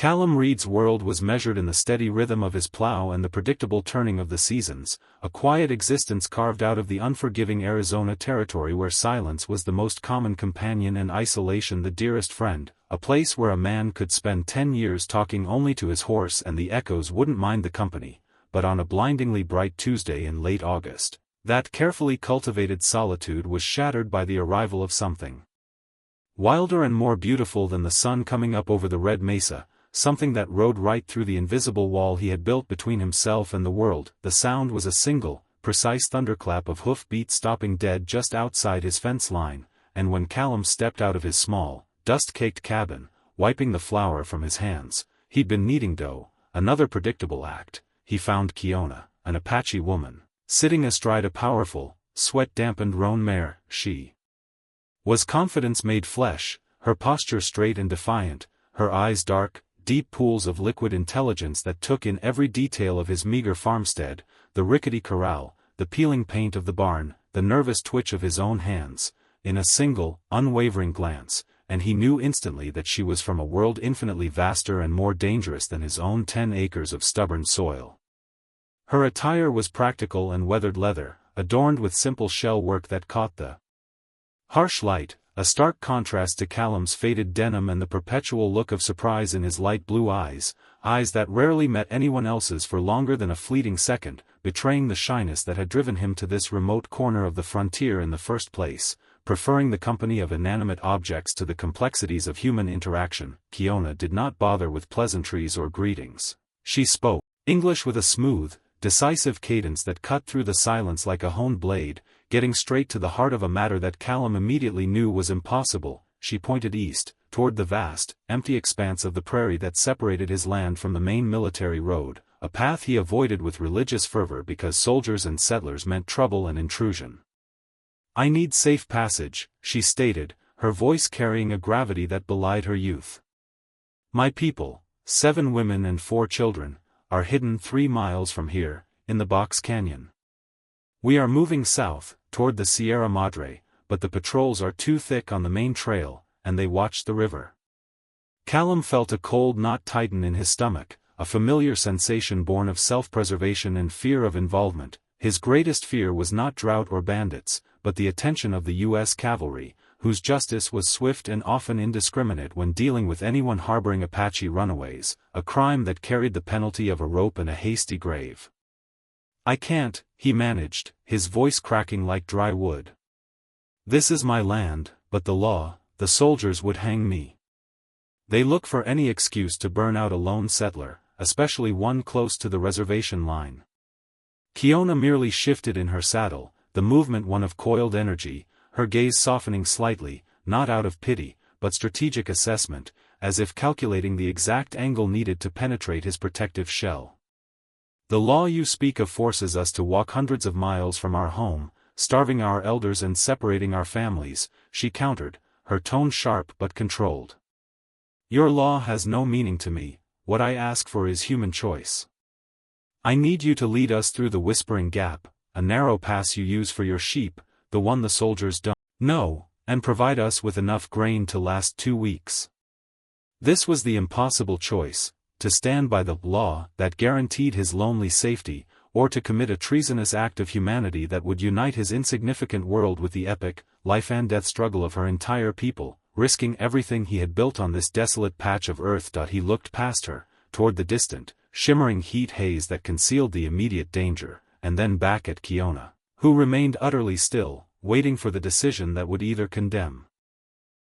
Callum Reed's world was measured in the steady rhythm of his plow and the predictable turning of the seasons, a quiet existence carved out of the unforgiving Arizona territory where silence was the most common companion and isolation the dearest friend, a place where a man could spend 10 years talking only to his horse and the echoes wouldn't mind the company. But on a blindingly bright Tuesday in late August, that carefully cultivated solitude was shattered by the arrival of something wilder and more beautiful than the sun coming up over the red mesa, something that rode right through the invisible wall he had built between himself and the world. The sound was a single, precise thunderclap of hoof-beats stopping dead just outside his fence line, and when Callum stepped out of his small, dust-caked cabin, wiping the flour from his hands, he'd been kneading dough, another predictable act, he found Kiona, an Apache woman, sitting astride a powerful, sweat-dampened roan mare. She was confidence made flesh, her posture straight and defiant, her eyes dark, deep pools of liquid intelligence that took in every detail of his meager farmstead, the rickety corral, the peeling paint of the barn, the nervous twitch of his own hands, in a single, unwavering glance, and he knew instantly that she was from a world infinitely vaster and more dangerous than his own 10 acres of stubborn soil. Her attire was practical and weathered leather, adorned with simple shell work that caught the harsh light, a stark contrast to Callum's faded denim and the perpetual look of surprise in his light blue eyes, eyes that rarely met anyone else's for longer than a fleeting second, betraying the shyness that had driven him to this remote corner of the frontier in the first place, preferring the company of inanimate objects to the complexities of human interaction. Kiona did not bother with pleasantries or greetings. She spoke English with a smooth, decisive cadence that cut through the silence like a honed blade, getting straight to the heart of a matter that Callum immediately knew was impossible. She pointed east, toward the vast, empty expanse of the prairie that separated his land from the main military road, a path he avoided with religious fervor because soldiers and settlers meant trouble and intrusion. "I need safe passage," she stated, her voice carrying a gravity that belied her youth. "My people, 7 women and 4 children, are hidden 3 miles from here, in the Box Canyon. We are moving south, toward the Sierra Madre, but the patrols are too thick on the main trail, and they watch the river." Callum felt a cold knot tighten in his stomach, a familiar sensation born of self-preservation and fear of involvement. His greatest fear was not drought or bandits, but the attention of the U.S. cavalry, whose justice was swift and often indiscriminate when dealing with anyone harboring Apache runaways, a crime that carried the penalty of a rope and a hasty grave. "I can't," he managed, his voice cracking like dry wood. "This is my land, but the law, the soldiers would hang me. They look for any excuse to burn out a lone settler, especially one close to the reservation line." Kiona merely shifted in her saddle, the movement one of coiled energy, her gaze softening slightly, not out of pity, but strategic assessment, as if calculating the exact angle needed to penetrate his protective shell. "The law you speak of forces us to walk hundreds of miles from our home, starving our elders and separating our families," she countered, her tone sharp but controlled. "Your law has no meaning to me. What I ask for is human choice. I need you to lead us through the Whispering Gap, a narrow pass you use for your sheep, the one the soldiers don't know, and provide us with enough grain to last 2 weeks." This was the impossible choice, to stand by the law that guaranteed his lonely safety, or to commit a treasonous act of humanity that would unite his insignificant world with the epic, life-and-death struggle of her entire people, risking everything he had built on this desolate patch of earth. He looked past her, toward the distant, shimmering heat haze that concealed the immediate danger, and then back at Kiona, who remained utterly still, waiting for the decision that would either condemn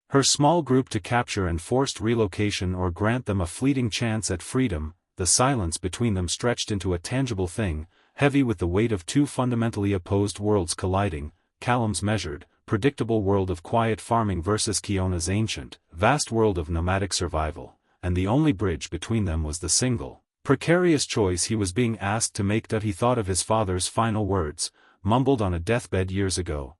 her small group to capture and forced relocation or grant them a fleeting chance at freedom. The silence between them stretched into a tangible thing, heavy with the weight of 2 fundamentally opposed worlds colliding, Callum's measured, predictable world of quiet farming versus Kiona's ancient, vast world of nomadic survival, and the only bridge between them was the single, precarious choice he was being asked to make. He thought of his father's final words, mumbled on a deathbed years ago,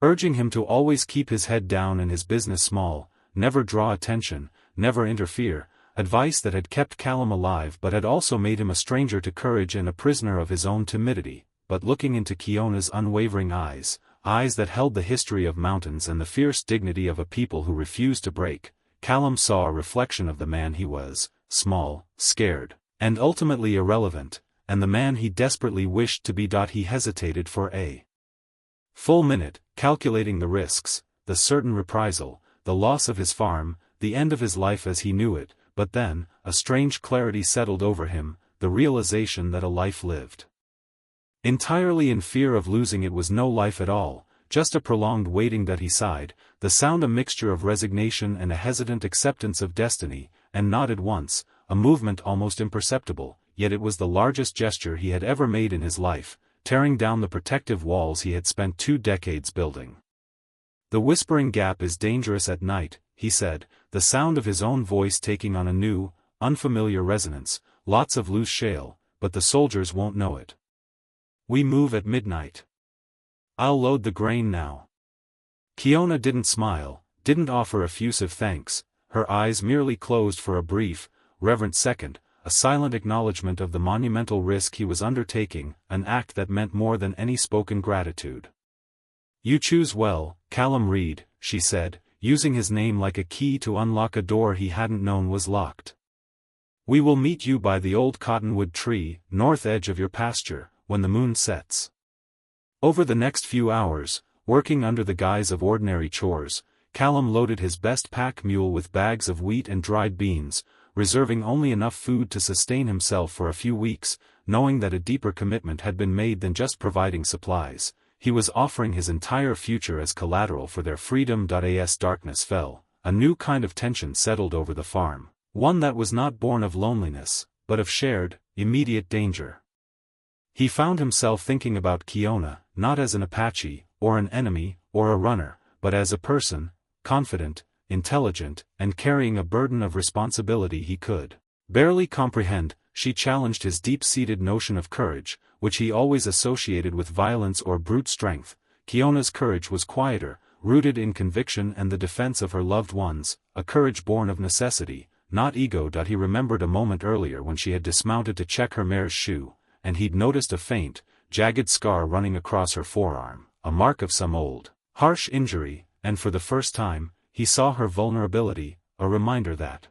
urging him to always keep his head down and his business small, never draw attention, never interfere, advice that had kept Callum alive but had also made him a stranger to courage and a prisoner of his own timidity. But looking into Kiona's unwavering eyes, eyes that held the history of mountains and the fierce dignity of a people who refused to break, Callum saw a reflection of the man he was, small, scared, and ultimately irrelevant, and the man he desperately wished to be. He hesitated for a full minute, calculating the risks, the certain reprisal, the loss of his farm, the end of his life as he knew it, but then, a strange clarity settled over him, the realization that a life lived entirely in fear of losing it was no life at all, just a prolonged waiting. He sighed, the sound a mixture of resignation and a hesitant acceptance of destiny, and nodded once, a movement almost imperceptible, yet it was the largest gesture he had ever made in his life, tearing down the protective walls he had spent 2 decades building. The whispering gap is dangerous at night, he said, the sound of his own voice taking on a new, unfamiliar resonance, lots of loose shale, but the soldiers won't know it. We move at midnight. I'll load the grain now. Kiona didn't smile, didn't offer effusive thanks, her eyes merely closed for a brief, reverent second, a silent acknowledgement of the monumental risk he was undertaking, an act that meant more than any spoken gratitude. You choose well, Callum Reed, she said, using his name like a key to unlock a door he hadn't known was locked. We will meet you by the old cottonwood tree, north edge of your pasture, when the moon sets. Over the next few hours, working under the guise of ordinary chores, Callum loaded his best pack mule with bags of wheat and dried beans, reserving only enough food to sustain himself for a few weeks, knowing that a deeper commitment had been made than just providing supplies. He was offering his entire future as collateral for their freedom. As darkness fell, a new kind of tension settled over the farm, one that was not born of loneliness, but of shared, immediate danger. He found himself thinking about Kiona, not as an Apache, or an enemy, or a runner, but as a person, confident, intelligent, and carrying a burden of responsibility he could barely comprehend. She challenged his deep-seated notion of courage, which he always associated with violence or brute strength. Kiona's courage was quieter, rooted in conviction and the defense of her loved ones, a courage born of necessity, not ego. He remembered a moment earlier when she had dismounted to check her mare's shoe, and he'd noticed a faint, jagged scar running across her forearm, a mark of some old, harsh injury, and for the first time, he saw her vulnerability, a reminder that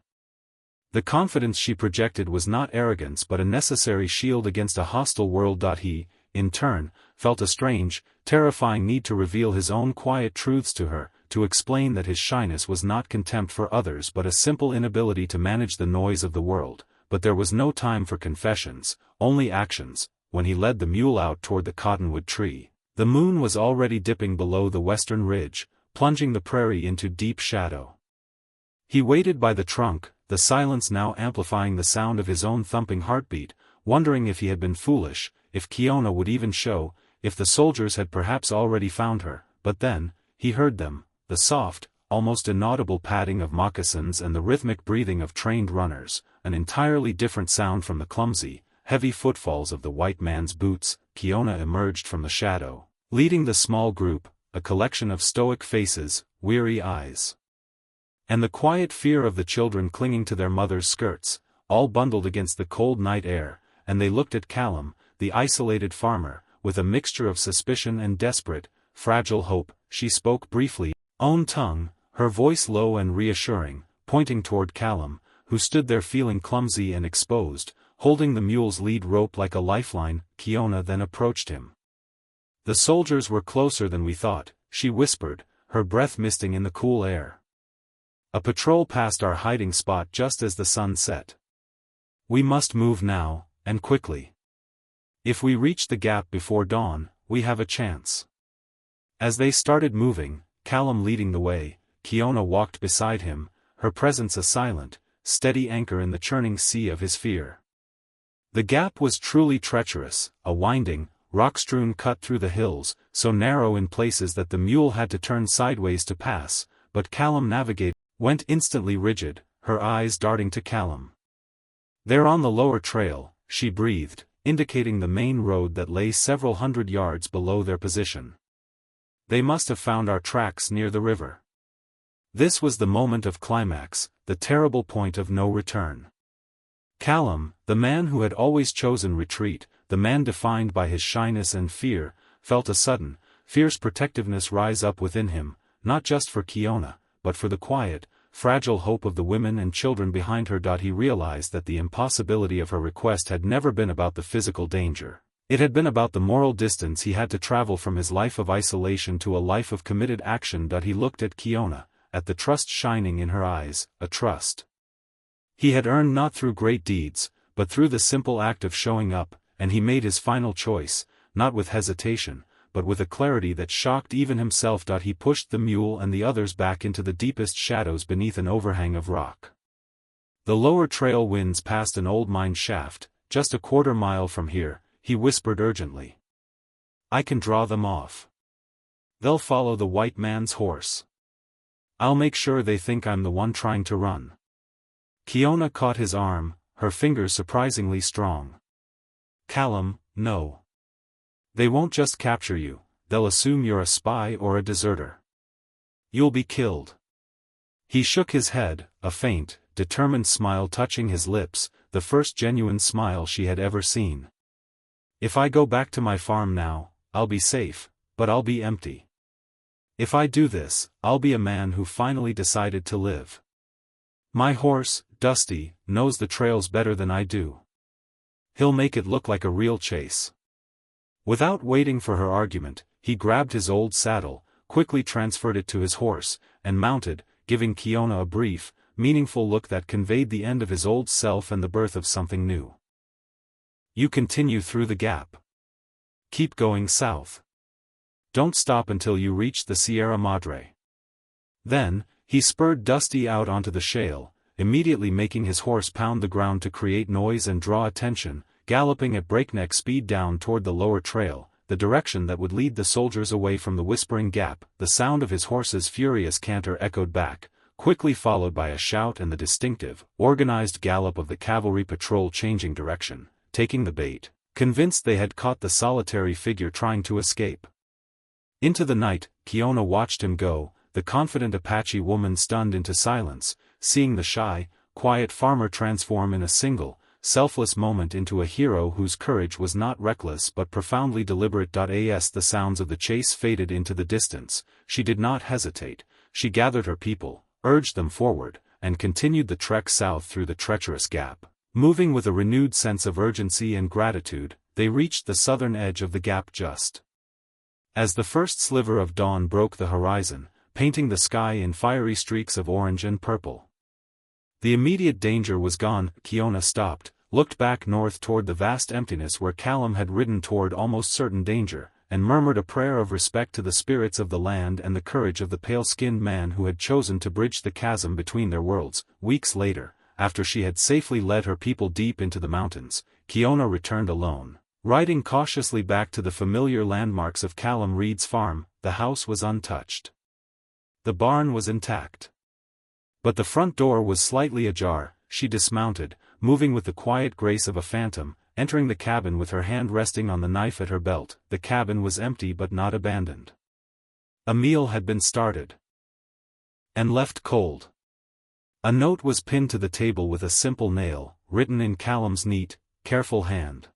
the confidence she projected was not arrogance but a necessary shield against a hostile world. He, in turn, felt a strange, terrifying need to reveal his own quiet truths to her, to explain that his shyness was not contempt for others but a simple inability to manage the noise of the world. But there was no time for confessions, only actions. When he led the mule out toward the cottonwood tree, the moon was already dipping below the western ridge, plunging the prairie into deep shadow. He waited by the trunk, the silence now amplifying the sound of his own thumping heartbeat, wondering if he had been foolish, if Kiona would even show, if the soldiers had perhaps already found her. But then, he heard them, the soft, almost inaudible padding of moccasins and the rhythmic breathing of trained runners, an entirely different sound from the clumsy, heavy footfalls of the white man's boots. Kiona emerged from the shadow, leading the small group, a collection of stoic faces, weary eyes, and the quiet fear of the children clinging to their mother's skirts, all bundled against the cold night air, and they looked at Callum, the isolated farmer, with a mixture of suspicion and desperate, fragile hope. She spoke briefly, own tongue, her voice low and reassuring, pointing toward Callum, who stood there feeling clumsy and exposed, holding the mule's lead rope like a lifeline. Kiona then approached him. The soldiers were closer than we thought, she whispered, her breath misting in the cool air. A patrol passed our hiding spot just as the sun set. We must move now, and quickly. If we reach the gap before dawn, we have a chance. As they started moving, Callum leading the way, Kiona walked beside him, her presence a silent, steady anchor in the churning sea of his fear. The gap was truly treacherous, a winding, rock-strewn cut through the hills, so narrow in places that the mule had to turn sideways to pass, but Callum went instantly rigid, her eyes darting to Callum. They're on the lower trail, she breathed, indicating the main road that lay several hundred yards below their position. They must have found our tracks near the river. This was the moment of climax, the terrible point of no return. Callum, the man who had always chosen retreat, the man defined by his shyness and fear, felt a sudden, fierce protectiveness rise up within him, not just for Kiona, but for the quiet, fragile hope of the women and children behind her. He realized that the impossibility of her request had never been about the physical danger. It had been about the moral distance he had to travel from his life of isolation to a life of committed action. He looked at Kiona, at the trust shining in her eyes, a trust he had earned not through great deeds, but through the simple act of showing up, and he made his final choice, not with hesitation, but with a clarity that shocked even himself. He pushed the mule and the others back into the deepest shadows beneath an overhang of rock. The lower trail winds past an old mine shaft, just a quarter mile from here, he whispered urgently. I can draw them off. They'll follow the white man's horse. I'll make sure they think I'm the one trying to run. Kiona caught his arm, her fingers surprisingly strong. Callum, no. They won't just capture you, they'll assume you're a spy or a deserter. You'll be killed. He shook his head, a faint, determined smile touching his lips, the first genuine smile she had ever seen. If I go back to my farm now, I'll be safe, but I'll be empty. If I do this, I'll be a man who finally decided to live. My horse, Dusty, knows the trails better than I do. He'll make it look like a real chase. Without waiting for her argument, he grabbed his old saddle, quickly transferred it to his horse, and mounted, giving Kiona a brief, meaningful look that conveyed the end of his old self and the birth of something new. You continue through the gap. Keep going south. Don't stop until you reach the Sierra Madre. Then, he spurred Dusty out onto the shale, immediately making his horse pound the ground to create noise and draw attention, galloping at breakneck speed down toward the lower trail, the direction that would lead the soldiers away from the Whispering Gap. The sound of his horse's furious canter echoed back, quickly followed by a shout and the distinctive, organized gallop of the cavalry patrol changing direction, taking the bait, convinced they had caught the solitary figure trying to escape. Into the night, Kiona watched him go, the confident Apache woman stunned into silence, seeing the shy, quiet farmer transform in a single, selfless moment into a hero whose courage was not reckless but profoundly deliberate. As the sounds of the chase faded into the distance, she did not hesitate. She gathered her people, urged them forward, and continued the trek south through the treacherous gap. Moving with a renewed sense of urgency and gratitude, they reached the southern edge of the gap just as the first sliver of dawn broke the horizon, painting the sky in fiery streaks of orange and purple. The immediate danger was gone. Kiona stopped, looked back north toward the vast emptiness where Callum had ridden toward almost certain danger, and murmured a prayer of respect to the spirits of the land and the courage of the pale-skinned man who had chosen to bridge the chasm between their worlds. Weeks later, after she had safely led her people deep into the mountains, Kiona returned alone. Riding cautiously back to the familiar landmarks of Callum Reed's farm, the house was untouched. The barn was intact. But the front door was slightly ajar. She dismounted, moving with the quiet grace of a phantom, entering the cabin with her hand resting on the knife at her belt. The cabin was empty but not abandoned. A meal had been started and left cold. A note was pinned to the table with a simple nail, written in Callum's neat, careful hand.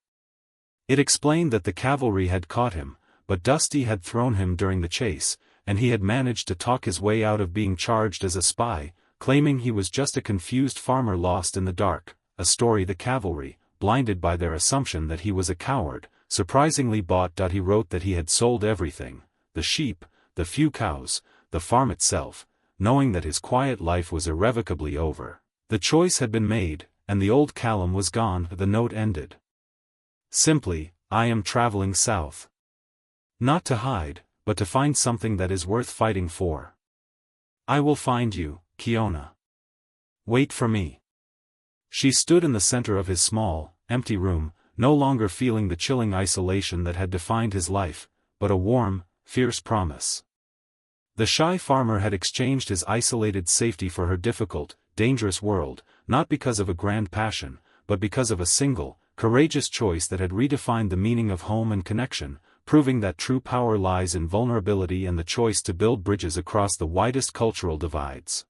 It explained that the cavalry had caught him, but Dusty had thrown him during the chase, and he had managed to talk his way out of being charged as a spy, claiming he was just a confused farmer lost in the dark, a story the cavalry, blinded by their assumption that he was a coward, surprisingly bought. He wrote that he had sold everything, the sheep, the few cows, the farm itself, knowing that his quiet life was irrevocably over. The choice had been made, and the old Callum was gone. The note ended simply, I am traveling south. Not to hide, but to find something that is worth fighting for. I will find you, Kiona. Wait for me. She stood in the center of his small, empty room, no longer feeling the chilling isolation that had defined his life, but a warm, fierce promise. The shy farmer had exchanged his isolated safety for her difficult, dangerous world, not because of a grand passion, but because of a single, courageous choice that had redefined the meaning of home and connection, proving that true power lies in vulnerability and the choice to build bridges across the widest cultural divides.